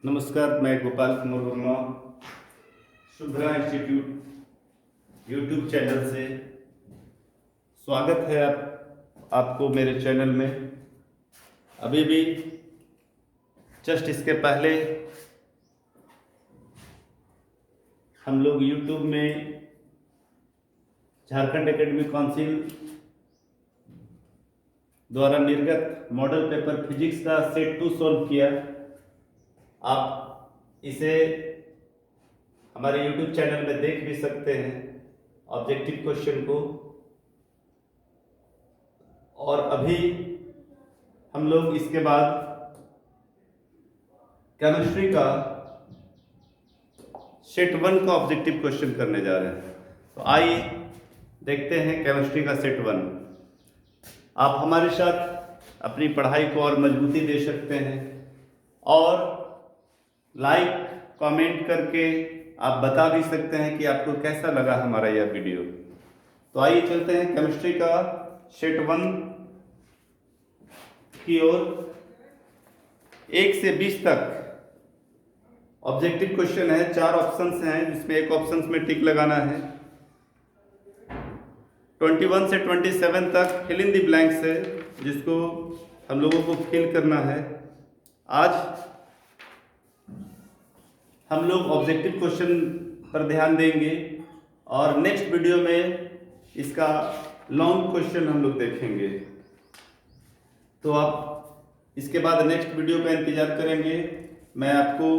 नमस्कार, मैं Gopal Kumar Verma Shubhra institute YouTube channel से स्वागत है आपको मेरे चैनल में। अभी भी जस्ट इसके पहले हम लोग यूट्यूब में झारखंड एकेडमिक काउंसिल द्वारा निर्गत मॉडल पेपर फिजिक्स का सेट 2 सॉल्व किया। आप इसे हमारे YouTube चैनल में देख भी सकते हैं ऑब्जेक्टिव क्वेश्चन को। और अभी हम लोग इसके बाद केमिस्ट्री का सेट 1 का ऑब्जेक्टिव क्वेश्चन करने जा रहे हैं। तो आइए देखते हैं केमिस्ट्री का सेट 1। आप हमारे साथ अपनी पढ़ाई को और मजबूती दे सकते हैं और लाइक कमेंट करके आप बता भी सकते हैं कि आपको कैसा लगा हमारा यह वीडियो। तो आइए चलते हैं केमिस्ट्री का सेट 1 की ओर। 1 से 20 तक ऑब्जेक्टिव क्वेश्चन है। 4 ऑप्शंस हैं जिसमें एक ऑप्शंस में टिक लगाना है। 21 से 27 तक फिल इन द ब्लैंक्स है जिसको हम लोगों को फिल करना है। आज हम लोग ऑब्जेक्टिव क्वेश्चन पर ध्यान देंगे और नेक्स्ट वीडियो में इसका लॉन्ग क्वेश्चन हम लोग देखेंगे। तो आप इसके बाद नेक्स्ट वीडियो का इंतजार करेंगे। मैं आपको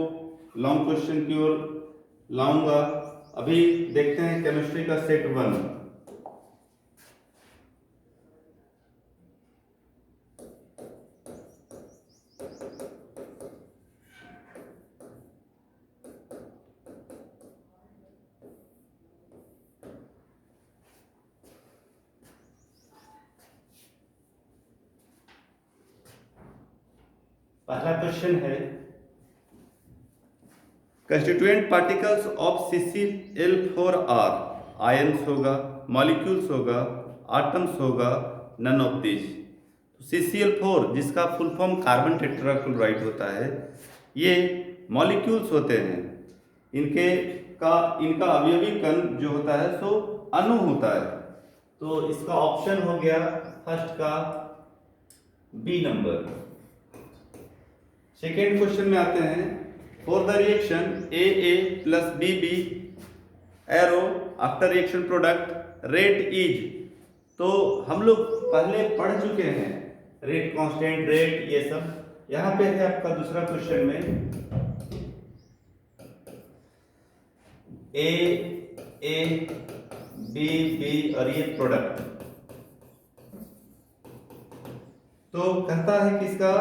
लॉन्ग क्वेश्चन की ओर लाऊंगा। अभी देखते हैं केमिस्ट्री का सेट 1। पहला क्वेश्चन है constituent particles of CCl4R ions होगा, मॉलिक्यूल्स होगा, आटम्स होगा, नन ऑफ दिस। CCl4 जिसका फुल फॉर्म कार्बन टेट्राक्लोराइड होता है, ये मॉलिक्यूल्स होते हैं। इनका अवयवी कण जो होता है सो अणु होता है। तो इसका ऑप्शन हो गया फर्स्ट का बी नंबर। सेकेंड क्वेश्चन में आते हैं। For the reaction AA plus BB arrow after reaction product rate is. तो हम लोग पहले पढ़ चुके हैं रेट, कांस्टेंट रेट, ये सब। यहां पे है आपका दूसरा क्वेश्चन में A B और ये प्रोडक्ट। तो कहता है कि इसका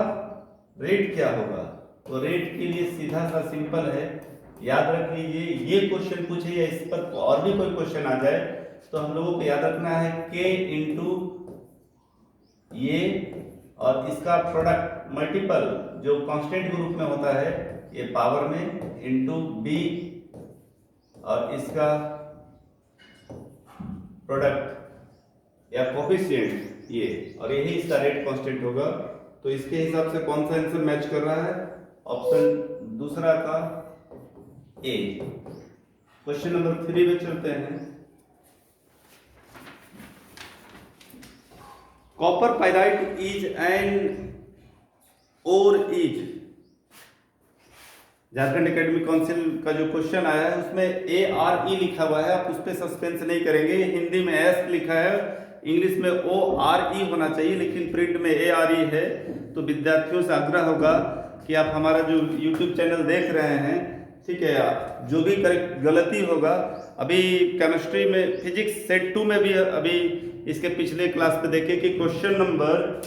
रेट क्या होगा। तो रेट के लिए सीधा सा सिंपल है, याद रख लीजिए। ये क्वेश्चन पूछे या इस पर और भी कोई क्वेश्चन आ जाए तो हम लोगों को याद रखना है K इंटू ये और इसका प्रोडक्ट मल्टीपल जो कांस्टेंट के रूप में होता है ये पावर में इंटू B और इसका प्रोडक्ट या कोफिशिएंट ये, और यही इसका रेट कांस्टेंट होगा। तो इसके हिसाब से कौन सा आंसर मैच कर रहा है? ऑप्शन दूसरा का ए। क्वेश्चन नंबर 3 में चलते हैं। कॉपर पाइराइट इज एन और इज। झारखंड एकेडमिक काउंसिल का जो क्वेश्चन आया है उसमें ARE लिखा हुआ है। आप उस पर सस्पेंस नहीं करेंगे। हिंदी में S लिखा है, इंग्लिश में ORE होना चाहिए, लेकिन प्रिंट में ARE है। तो विद्यार्थियों से आग्रह होगा कि आप हमारा जो YouTube चैनल देख रहे हैं, ठीक है, जो भी गलती होगा, अभी केमिस्ट्री में फिजिक्स सेट 2 में भी अभी इसके पिछले क्लास पे देखे कि क्वेश्चन नंबर,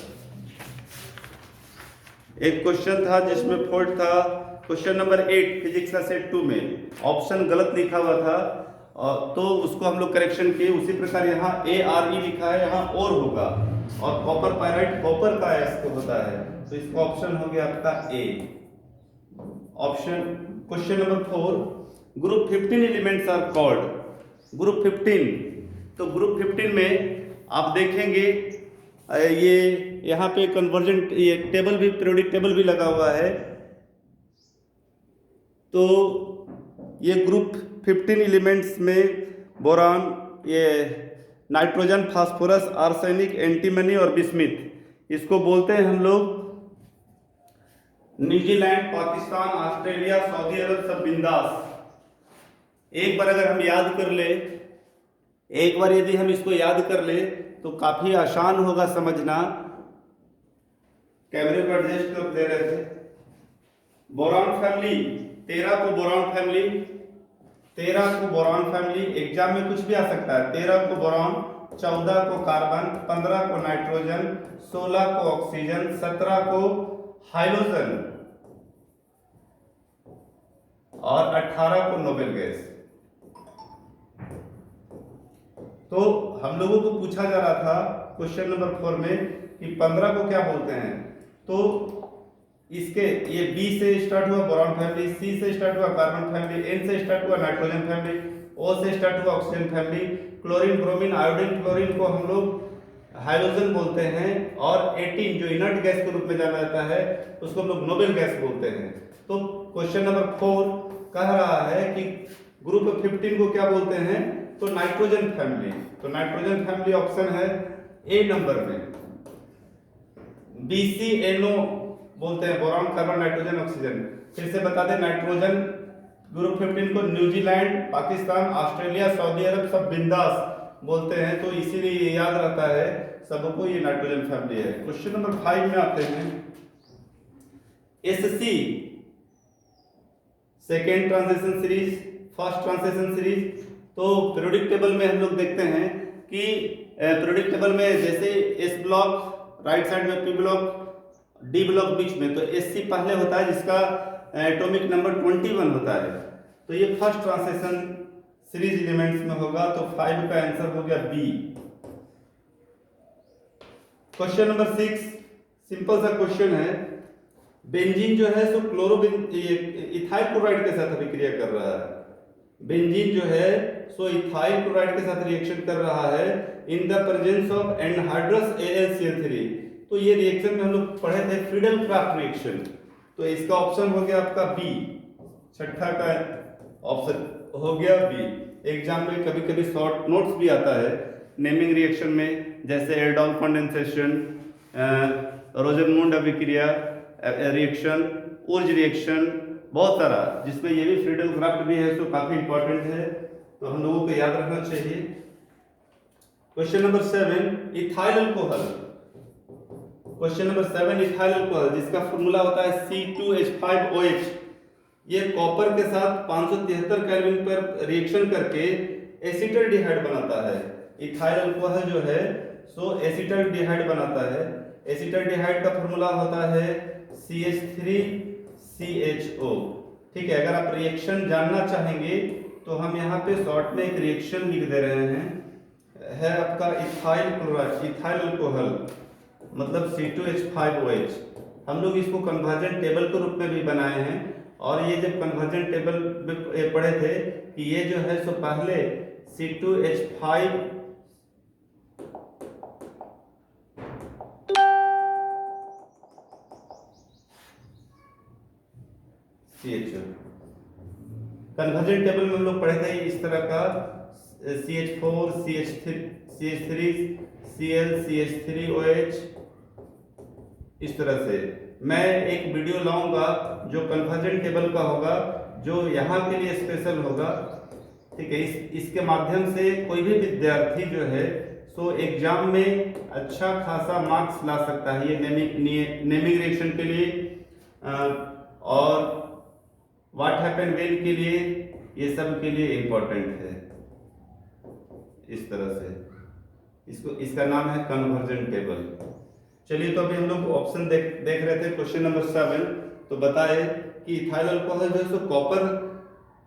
एक क्वेश्चन था जिसमें फॉल्ट था, क्वेश्चन नंबर 8 फिजिक्स का सेट 2 में ऑप्शन गलत लिखा हुआ था तो उसको हम लोग करेक्शन किए। उसी प्रकार यहाँ ARE लिखा है, यहाँ और होगा। और कॉपर पाइराइट कॉपर का एस होता है, तो इसका ऑप्शन हो गया आपका A. Option question number 4, group 15 elements are called. Group 15, तो ग्रुप 15 में आप देखेंगे ये यहाँ पे कन्वर्जेंट ये टेबल भी, पीरियोडिक टेबल भी लगा हुआ है। तो ये ग्रुप 15 एलिमेंट्स में बोरान, ये नाइट्रोजन, फास्फोरस, आर्सेनिक, एंटीमनी और बिस्मिथ, इसको बोलते हैं हम लोग न्यूजीलैंड, पाकिस्तान, ऑस्ट्रेलिया, सऊदी अरब, सब बिंदास। एक बार अगर हम याद कर ले, एक बार यदि हम इसको याद कर ले तो काफी आसान होगा समझना। कैमरे को एडजस्ट कर दे रहे थे। बोरान फैमिली 13 को बोरान फैमिली, 13 को बोरान फैमिली, एग्जाम में कुछ भी आ सकता है। 13 को बोरान, 14 को कार्बन, 15 को नाइट्रोजन, 16 को ऑक्सीजन, 17 को हाइड्रोजन और 18 को नोबेल गैस। तो हम लोगों को पूछा जा रहा था क्वेश्चन नंबर 4 में कि 15 को क्या बोलते हैं। तो इसके ये बी से स्टार्ट हुआ बोरान फैमिली, सी से स्टार्ट हुआ कार्बन फैमिली, एन से स्टार्ट हुआ नाइट्रोजन फैमिली, ओ से स्टार्ट हुआ oxygen family, chlorine, bromine, iodine, chlorine को हम लोग हाइड्रोजन बोलते हैं, और 18 जो इनर्ट गैस के रूप में जाना जाता है उसको हम लोग नोबेल गैस बोलते हैं। तो क्वेश्चन नंबर 4 कह रहा है कि ग्रुप 15 को क्या बोलते हैं, तो नाइट्रोजन फैमिली। तो नाइट्रोजन फैमिली ऑप्शन है ए नंबर में। BCNO बोलते हैं बोरान, कार्बन, नाइट्रोजन, ऑक्सीजन। फिर से बता दें, नाइट्रोजन ग्रुप 15 को न्यूजीलैंड, पाकिस्तान, ऑस्ट्रेलिया, सऊदी अरब, सब बिंदास बोलते हैं। तो इसीलिए ये याद रहता है सबको, ये नाइट्रोजन फैमिली है। क्वेश्चन नंबर 5 में आते हैं। SC second transition series, first transition series. तो पीरियोडिक टेबल में हम लोग देखते हैं कि पीरियोडिक टेबल में जैसे S ब्लॉक राइट साइड में, P ब्लॉक, D ब्लॉक बीच में, तो SC पहले होता है जिसका एटॉमिक नंबर 21 होता है। तो ये फर्स्ट ट्रांजिशन सीरीज एलिमेंट्स में होगा। तो 5 का आंसर हो गया B। क्वेश्चन नंबर 6 सिंपल सा क्वेश्चन है। बेंजीन जो है सो इथाइल क्लोराइड के साथ अभिक्रिया कर रहा है। बेंजीन जो है सो इथाइल क्लोराइड के साथ रिएक्शन कर रहा है in the presence of anhydrous AlCl3। तो ये रिएक्शन में हम लोग पढ़े थे फ्रीडल क्राफ्ट रिएक्शन। तो इसका ऑप्शन हो गया आपका बी, छठा का ऑप्शन हो गया बी। एग्जाम में कभी कभी शॉर्ट नोट्स भी आता है नेमिंग रिएक्शन में, जैसे एल्डोल कंडेंसेशन, रोजनमुंड अभिक्रिया रिएक्शन, उर्ज रिएक्शन, बहुत सारा, जिसमें ये भी फ्रीडल क्राफ्ट भी है। तो काफी इंपॉर्टेंट है, तो हम लोगों को याद रखना चाहिए। Question number 7 ethyl alcohol. Question number 7 ethyl alcohol, जिसका फॉर्मूला होता है C2H5OH। ये कॉपर के साथ 573 केल्विन पर रिएक्शन करके एसिटल्डिहाइड बनाता है। इथाइल अल्कोहल जो है सो एसिटल्डिहाइड बनाता है। एसिटल्डिहाइड का फॉर्मूला होता है CH3CHO। ठीक है, अगर आप रिएक्शन जानना चाहेंगे तो हम यहाँ पे शॉर्ट में एक रिएक्शन लिख दे रहे हैं, है आपका इथाइल क्लोराइड, इथाइल अल्कोहल मतलब C2H5OH। हम लोग इसको कन्वर्जन टेबल के रूप में भी बनाए हैं, और ये जब कन्वर्जन टेबल में पढ़े थे कि ये जो है सो पहले C2H5 कन्वर्जन टेबल में हम लोग पढ़े थे इस तरह का CH4 CH3 Cl CH3OH। इस तरह से मैं एक वीडियो लाऊंगा जो कन्वर्जन टेबल का होगा, जो यहाँ के लिए स्पेशल होगा। ठीक है, इसके माध्यम से कोई भी विद्यार्थी जो है सो एग्जाम में अच्छा खासा मार्क्स ला सकता है। ये नेमिंग रिएक्शन के लिए और व्हाट हैपन व्हेन के लिए, ये सब के लिए इंपॉर्टेंट है। इस तरह से इसका नाम है कन्वर्जन टेबल। चलिए, तो अभी हम लोग ऑप्शन देख रहे थे क्वेश्चन नंबर 7। तो बताए कि इथाइल अल्कोहल जो है सो कॉपर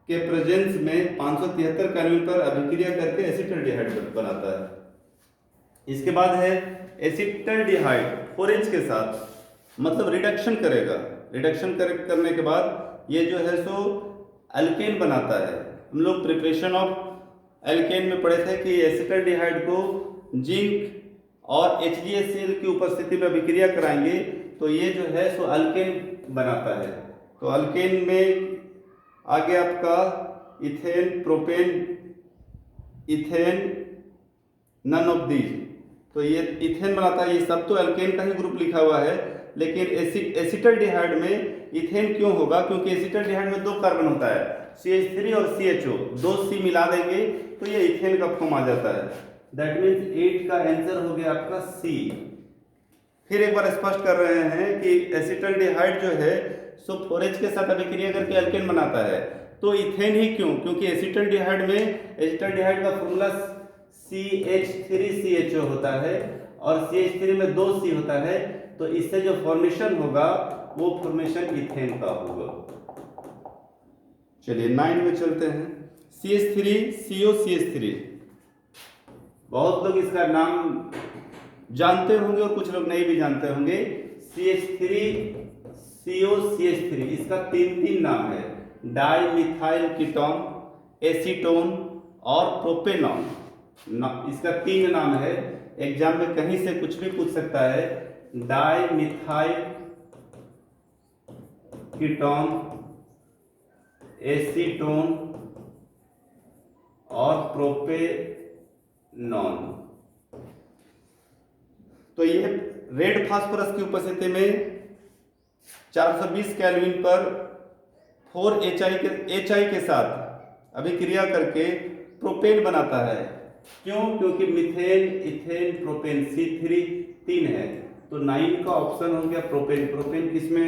के प्रेजेंस में 573 केल्विन पर अभिक्रिया करके एसिटल्डिहाइड बनाता है। इसके बाद है एसिटल्डिहाइड 4H के साथ, मतलब रिडक्शन करेगा। रिडक्शन करने के बाद ये जो है सो अल्केन बनाता है। हम लोग प्रिपरेशन ऑफ अल्केन में पढ़े थे कि एसिटल्डिहाइड को जिंक और HgCl की उपस्थिति में अभिक्रिया कराएंगे तो ये जो है सो अल्केन बनाता है। तो अल्केन में आगे आपका ethane, propane, ethane, none of these. तो ये इथेन बनाता है, ये सब तो एल्केन का ही ग्रुप लिखा हुआ है, लेकिन एसिटल्डिहाइड में इथेन क्यों होगा? क्योंकि एसिटल्डिहाइड में 2 कार्बन होता है, CH3 और CHO, 2 C मिला देंगे तो ये इथेन का फॉर्म आ जाता है। दैट मीन्स 8 का आंसर हो गया आपका C। फिर एक बार स्पष्ट कर रहे हैं कि एसिटल्डिहाइड जो है सो 4H के साथ अभिक्रिया करके एल्केन बनाता है, तो इथेन ही क्यों? क्योंकि एसिटल्डिहाइड का फॉर्मूला CH3CHO होता है और CH3 में 2 C होता है, तो इससे जो फॉर्मेशन होगा वो फॉर्मेशन इथेन का होगा। चलिए 9 में चलते हैं। CH3COCH3, बहुत लोग इसका नाम जानते होंगे और कुछ लोग नहीं भी जानते होंगे। CH3COCH3, इसका 3 नाम है, डाई मिथाइल कीटोन, एसीटोन और प्रोपेनॉन। इसका 3 नाम है। एग्जाम में कहीं से कुछ भी पूछ सकता है, डाई मिथाइल कीटोन, एसीटोन और प्रोपेनॉन। तो ये रेड फास्फोरस की उपस्थिति में 420 केल्विन पर 4HI के साथ अभिक्रिया करके प्रोपेन बनाता है। क्यों? क्योंकि मीथेन, इथेन, प्रोपेन C3 3 है, तो 9 का ऑप्शन हो गया प्रोपेन। प्रोपेन किसमें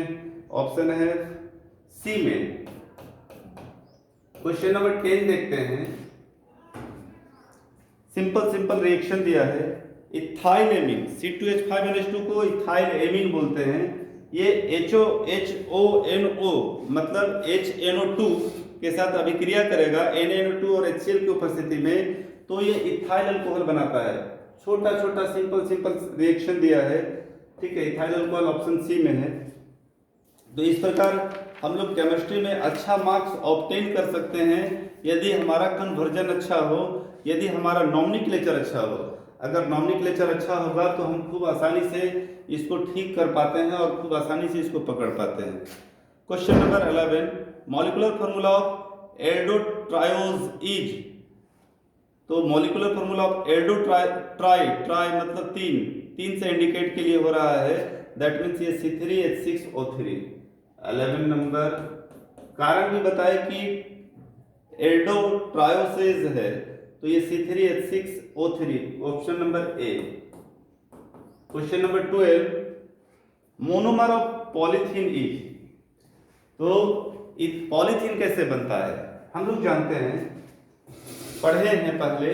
ऑप्शन है? C में। क्वेश्चन नंबर 10 देखते हैं। सिंपल रिएक्शन दिया है, इथाइल एमीन, C2H5NH2 को इथाइल एमीन बोलते हैं। ये HONO मतलब HNO2 के साथ अभिक्रिया करेगा NaNO2 और HCl की उपस्थिति में, तो ये इथाइल अल्कोहल बनाता है। छोटा सिंपल रिएक्शन दिया है, ठीक है। इथाइल अल्कोहल ऑप्शन C में है। तो इस प्रकार हम लोग केमिस्ट्री में अच्छा मार्क्स ऑब्टेन कर सकते हैं यदि हमारा कन्वर्जन अच्छा हो, यदि हमारा नॉमेनक्लेचर अच्छा हो। अगर नॉमेनक्लेचर अच्छा होगा तो हम खूब आसानी से इसको ठीक कर पाते हैं और खूब आसानी से इसको पकड़ पाते हैं। Question number 11, molecular formula of aldotriose is. तो मॉलिक्यूलर फार्मूला ऑफ ट्राई मतलब 3 से इंडिकेट के लिए हो रहा है, दैट मीन्स ये C3H6O3। 11 नंबर, कारण भी बताए कि एल्डोट्रायोसेज है, तो ये C3H6O3, option number A। Question number 12, monomer of polythene is. तो पॉलीथीन कैसे बनता है? हम लोग जानते हैं, पढ़े हैं पहले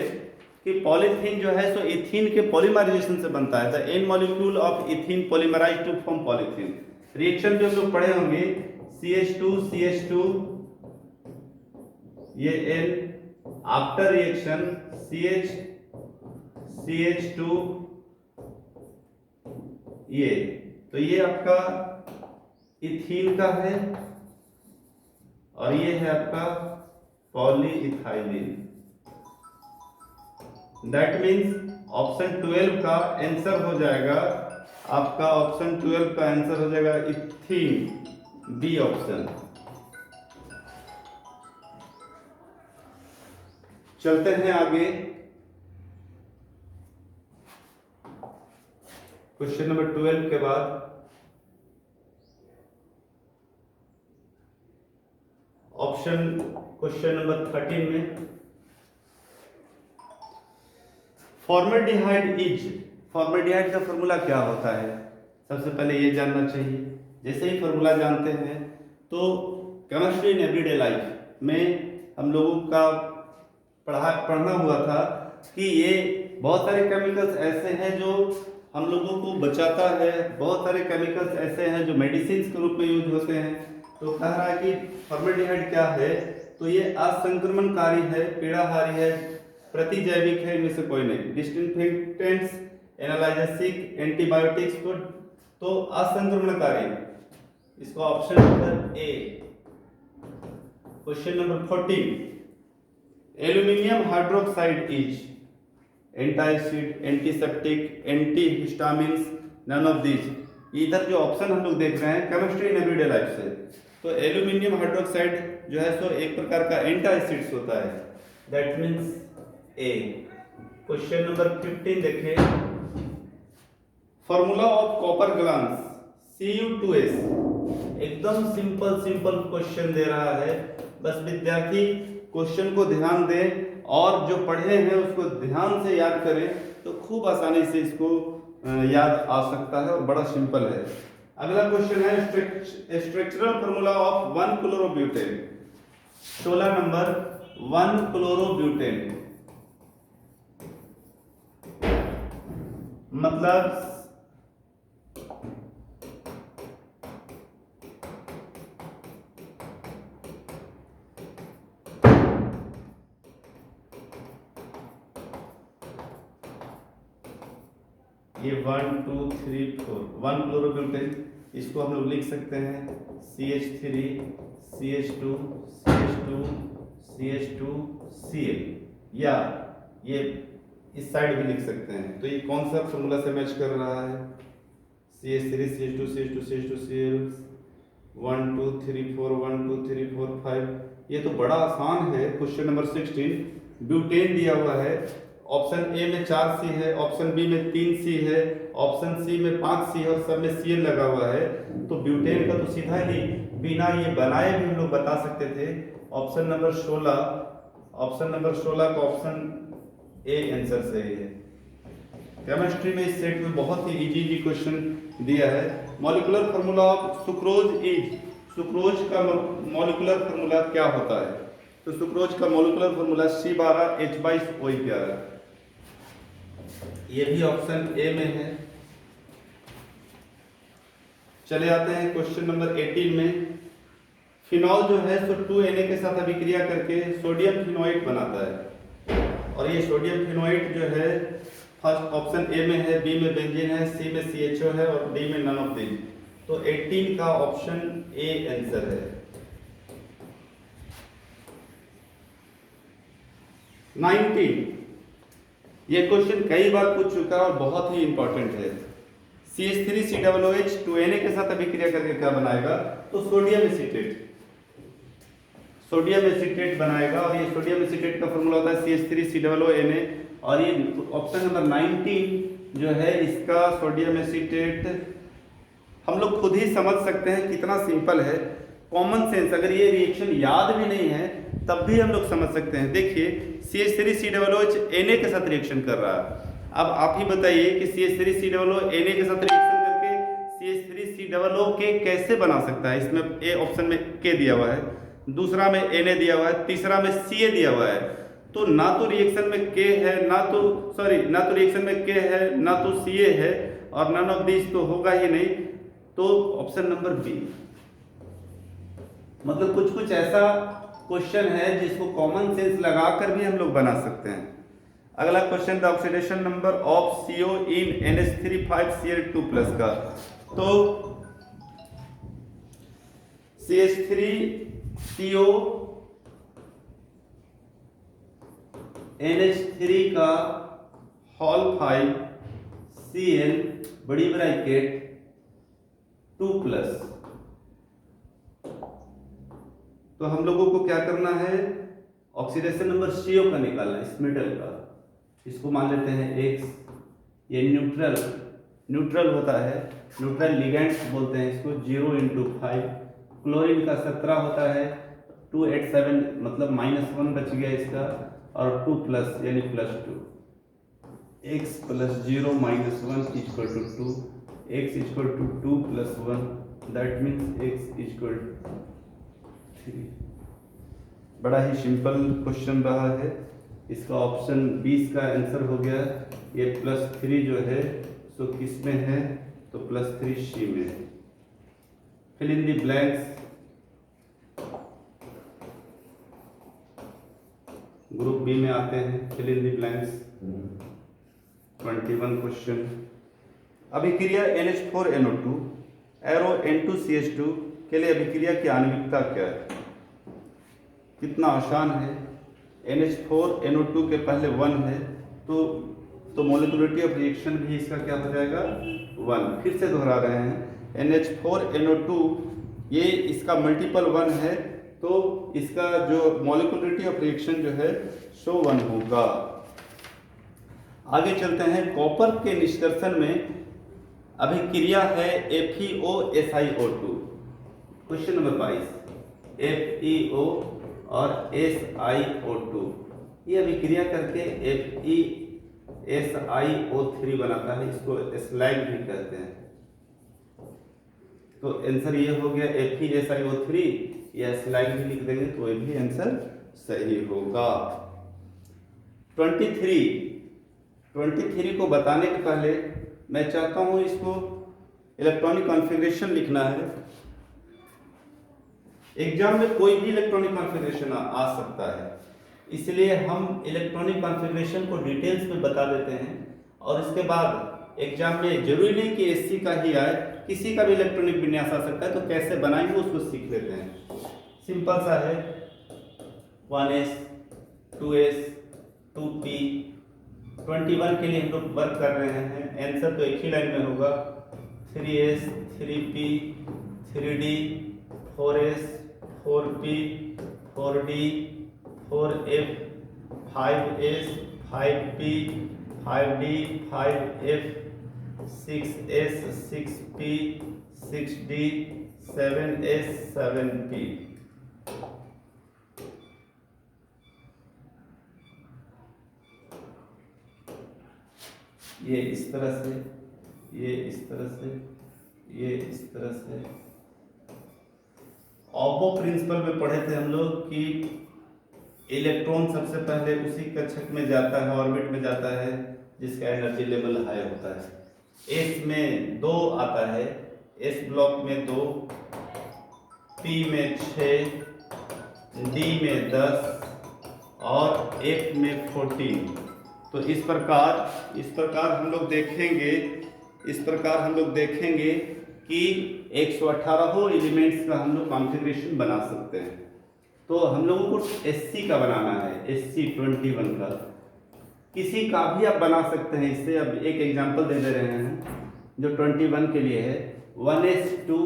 कि पॉलीथीन जो है सो इथीन के पॉलीमराइजेशन से बनता है। The N molecule of ethene polymerise to form polythene. Reaction जो हम लोग पढ़े होंगे, CH2 ये N, आफ्टर रिएक्शन CH2 ये, तो ये आपका इथीन का है और ये है आपका पॉलीइथाइलिन। दैट मीन्स ऑप्शन 12 का आंसर हो जाएगा आपका, ऑप्शन 12 का आंसर हो जाएगा इथीन, बी ऑप्शन। चलते हैं आगे। क्वेश्चन नंबर 12 के बाद ऑप्शन क्वेश्चन नंबर 13 में फॉर्मेल्डिहाइड इज। फॉर्मेल्डिहाइड का फॉर्मूला क्या होता है? सबसे पहले ये जानना चाहिए। जैसे ही फॉर्मूला जानते हैं तो केमिस्ट्री इन एवरीडे लाइफ में हम लोगों का पढ़ना हुआ था कि ये बहुत सारे केमिकल्स ऐसे हैं जो हम लोगों को बचाता है, बहुत सारे केमिकल्स ऐसे हैं जो मेडिसिन के रूप में यूज होते हैं। तो कह रहा है कि फॉर्मेल्डिहाइड क्या है? तो ये असंक्रमणकारी है, पीड़ाहारी है, प्रतिजैविक है, इनमें से कोई नहीं। डिसइंफेक्टेंट्स, एनाल्जेसिक, एंटीबायोटिक्स, तो असंक्रमणकारी। इसको option number A. Question number 14, aluminium hydroxide is antacid, antiseptic, antihistamines, none of this. इधर जो ऑप्शन हम लोग देख रहे हैं केमिस्ट्री इन एवरीडे लाइफ से, तो एल्यूमिनियम हाइड्रोक्साइड जो है सो एक प्रकार का एंटासिड्स होता है, that means A. Question number 15 देखिए, formula of copper glass Cu2S। एकदम सिंपल क्वेश्चन दे रहा है, बस विद्यार्थी क्वेश्चन को ध्यान दें और जो पढ़े हैं उसको ध्यान से याद करें तो खूब आसानी से इसको याद आ सकता है और बड़ा सिंपल है। अगला क्वेश्चन है structural formula of 1 chlorobutane. 16 number 1 chlorobutane मतलब ये 1 2 3 4 1 क्लोरोब्यूटेन, इसको हम लोग लिख सकते हैं CH3 CH2 CH2 CH2 Cl, या ये इस साइड भी लिख सकते हैं। तो ये कौन सा फॉर्मूला से मैच कर रहा है? CH3 CH2 CH2 CH2 Cl 1 2 3 4 1 2 3 4 5। ये तो बड़ा आसान है। क्वेश्चन नंबर 16 ब्यूटेन दिया हुआ है, ऑप्शन ए में 4 सी है, ऑप्शन बी में 3 सी है, ऑप्शन सी में 5 सी है और सब में Cl लगा हुआ है। तो ब्यूटेन का तो सीधा ही बिना ये बनाए भी हम लोग बता सकते थे। ऑप्शन नंबर 16 का ऑप्शन ए आंसर सही है। केमिस्ट्री में इस सेट में बहुत ही इजी क्वेश्चन दिया है। Molecular formula of sucrose is, sucrose का मॉलिक्यूलर फार्मूला क्या होता है? तो सुक्रोज का मॉलिक्यूलर फार्मूला C12H22O11। ये भी ऑप्शन ए में है। चले आते हैं क्वेश्चन नंबर 18 में। फिनॉल जो है सो 2Na के साथ अभिक्रिया करके सोडियम फिनोएट बनाता है, और ये सोडियम फिनोएट जो है फर्स्ट ऑप्शन ए में है, बी में बेंजीन है, सी में CHO है और डी में नन ऑफ दीज। तो 18 का ऑप्शन ए आंसर है। 19, ये क्वेश्चन कई बार पूछ चुका है और बहुत ही इंपॉर्टेंट है। CH3COOH 2Na के साथ अभिक्रिया करके क्या बनाएगा? तो सोडियम एसीटेट बनाएगा, और ये सोडियम एसीटेट का फॉर्मूला होता है CH3COONA। और ये ऑप्शन नंबर 19 जो है इसका सोडियम एसीटेट हम लोग खुद ही समझ सकते हैं कितना सिंपल है। कॉमन सेंस, अगर ये रिएक्शन याद भी नहीं है तब भी हम लोग समझ सकते हैं। देखिए CH3COOH Na के साथ रिएक्शन कर रहा है। अब आप ही बताइए कि CH3COOH Na के साथ रिएक्शन करके CH3COOK कैसे बना सकता है? इसमें ए ऑप्शन में K दिया हुआ है, दूसरा में Na दिया हुआ है, तीसरा में Ca दिया हुआ है। तो ना तो रिएक्शन में K है, ना तो रिएक्शन में K है, ना तो Ca है, और नन ऑफ दिस तो होगा ही नहीं। तो ऑप्शन नंबर बी, मतलब कुछ ऐसा क्वेश्चन है जिसको कॉमन सेंस लगाकर भी हम लोग बना सकते हैं। अगला question the oxidation number of CO in NH3 5Cl2+ का। तो CH3CO NH3 का होल 5 Cl बड़ी ब्रैकेट 2+। तो हम लोगों को क्या करना है? ऑक्सीडेशन नंबर CO का निकालना है, इस मिडल का। इसको मान लेते हैं X। ये न्यूट्रल होता है, न्यूट्रल लिगेंड बोलते हैं इसको। 0 × 5। क्लोरीन का 17 होता है, 2 8 7 मतलब -1 बच गया इसका, और 2+ यानी +2। X + 0 - 1 = 2। X = 2 + 1, that means X = 3। बड़ा ही सिंपल क्वेश्चन रहा है। इसका ऑप्शन 20 का आंसर हो गया। ये +3 जो है सो किस में है? तो +3 C में है। Fill in the blanks. Group B में आते हैं, fill in the blanks. 21 question. अभिक्रिया NH4NO2 एरो N2CH2 के लिए अभिक्रिया की आणविकता क्या है? कितना आसान है। NH4NO2 के पहले 1 है, तो मोलिकुलरिटी ऑफ रिएक्शन भी इसका क्या हो जाएगा? 1। फिर से दोहरा रहे हैं, NH4NO2 ये इसका मल्टीपल 1 है, तो इसका जो मॉलिक्यूलरिटी ऑफ रिएक्शन जो है सो 1 होगा। आगे चलते हैं। कॉपर के निष्कर्षण में अभिक्रिया है FeO SiO2। Question number 22, FeO और SiO2 ये अभिक्रिया करके FeSiO3 बनाता है, इसको स्लैग भी कहते हैं। तो आंसर ये हो गया FeSiO3, या स्लैग भी लिख देंगे तो ये भी आंसर सही होगा। 23 को बताने के पहले मैं चाहता हूं इसको इलेक्ट्रॉनिक कॉन्फ़िगरेशन लिखना है। एग्जाम में कोई भी इलेक्ट्रॉनिक कॉन्फ़िगरेशन आ सकता है, इसलिए हम इलेक्ट्रॉनिक कॉन्फ़िगरेशन को डिटेल्स में बता देते हैं, और इसके बाद एग्जाम में जरूरी नहीं कि SC का ही आए, किसी का भी इलेक्ट्रॉनिक विन्यास आ सकता है, तो कैसे बनाएंगे उसको सीख लेते हैं। सिंपल सा है, 1s 2s 2p। 21 के लिए हम लोग वर्क कर रहे हैं, आंसर तो एक ही लाइन में होगा, 3s 3p 3d 4s 4p 4d 4f 5s 5p 5d 5f 6s 6p 6d 7s 7p। ये इस तरह से, ये इस तरह से, ये इस तरह से। ऑपो प्रिंसिपल में पढ़े थे हम लोग कि इलेक्ट्रॉन सबसे पहले उसी कक्षक में जाता है, ऑर्बिट में जाता है जिसका एनर्जी लेवल हाई होता है। S में 2 आता है, S ब्लॉक में 2, P में 6, D में 10 और F में 14। तो इस प्रकार हम लोग देखेंगे कि 118 एलिमेंट्स का हम लोग कॉन्फ़िगरेशन बना सकते हैं। तो हम लोगों को SC का बनाना है, SC 21 का। किसी का भी आप बना सकते हैं इससे। अब एक एग्जांपल दे रहे हैं जो 21 के लिए है, 1s2,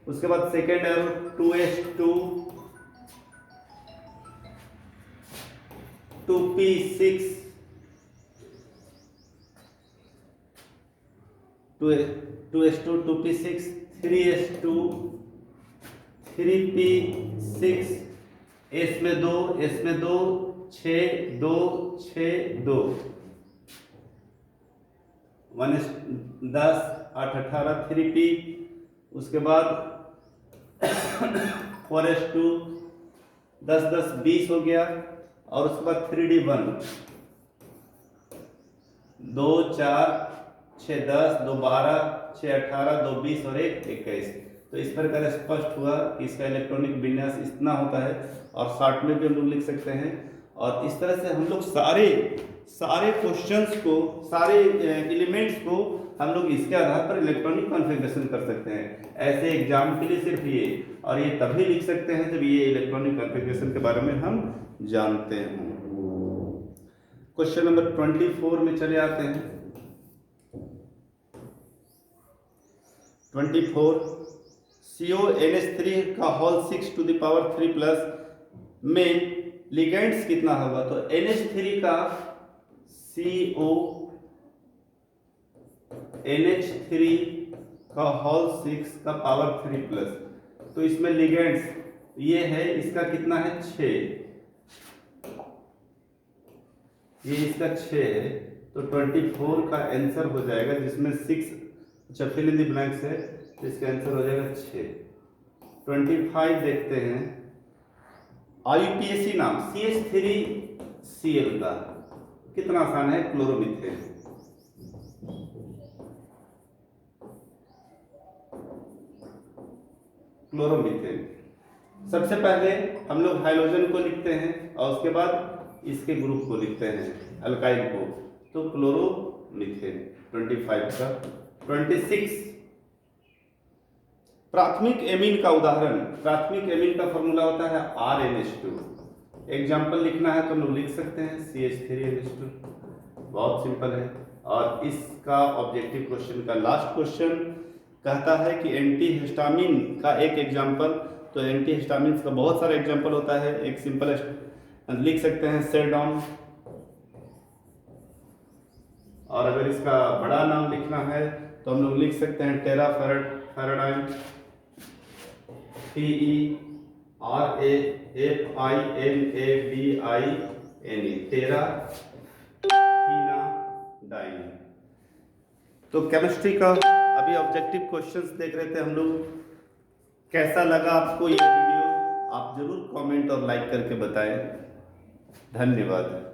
उसके बाद सेकेंड है 2s2, 2p6, 2s2 2p6, 3s2 3p6, S में 2 6 2 6 2, 1s 10 8 18 3p, उसके बाद 4s2 10 10 20 हो गया, और उसके बाद 3d1 2 4 6 10 2 12 6 18 2 20 और 1 21। तो इस प्रकार स्पष्ट हुआ कि इसका इलेक्ट्रॉनिक विन्यास इतना होता है, और शॉर्ट में भी हम लोग लिख सकते हैं। और इस तरह से हम लोग सारे क्वेश्चंस को, सारे एलिमेंट्स को हम लोग इसके आधार पर इलेक्ट्रॉनिक कॉन्फ़िगरेशन कर सकते हैं। ऐसे एग्जाम के लिए सिर्फ ये, और ये तभी लिख सकते हैं जब ये इलेक्ट्रॉनिक कॉन्फ़िगरेशन के बारे में हम जानते हैं। क्वेश्चन नंबर 24 में चले आते हैं। 24, CONH3 का whole 6 to the power 3 plus में लिगेंड्स कितना होगा? तो NH3 का NH3 का होल 6 का पावर 3 प्लस, तो इसमें लिगेंड्स ये है, इसका कितना है 6, ये इसका 6 है। तो 24 का आंसर हो जाएगा, जिसमें 6 अच्छा फिल इन द ब्लैंक्स है, तो इसका आंसर हो जाएगा 6। 25 देखते हैं। IUPAC नाम CH3Cl का कितना आसान है, क्लोरोमीथेन। सबसे पहले हम लोग हाइड्रोजन को लिखते हैं और उसके बाद इसके ग्रुप को लिखते हैं, अल्काइल को, तो क्लोरोमीथेन 25 का। 26 प्राथमिक एमीन का उदाहरण। प्राथमिक एमीन का फॉर्मूला होता है RNH2। एग्जाम्पल लिखना है तो हम लोग लिख सकते हैं CH3NH2, बहुत सिंपल है। और इसका ऑब्जेक्टिव क्वेश्चन का लास्ट क्वेश्चन, कहता है कि एंटी हिस्टामिन का एक एग्जाम्पल, तो एंटी हिस्टामिन का बहुत सारे एग्जाम्पल होता है। एक सिंपल लिख सकते हैं सेडॉन, और अगर इसका बड़ा नाम लिखना है तो हम लोग लिख सकते हैं टेराफेराडाइन, TERAFINADINE, टेराफिनाडाइन। तो केमिस्ट्री का अभी ऑब्जेक्टिव क्वेश्चंस देख रहे थे हम लोग। कैसा लगा आपको ये वीडियो, आप जरूर कमेंट और लाइक करके बताएं। धन्यवाद।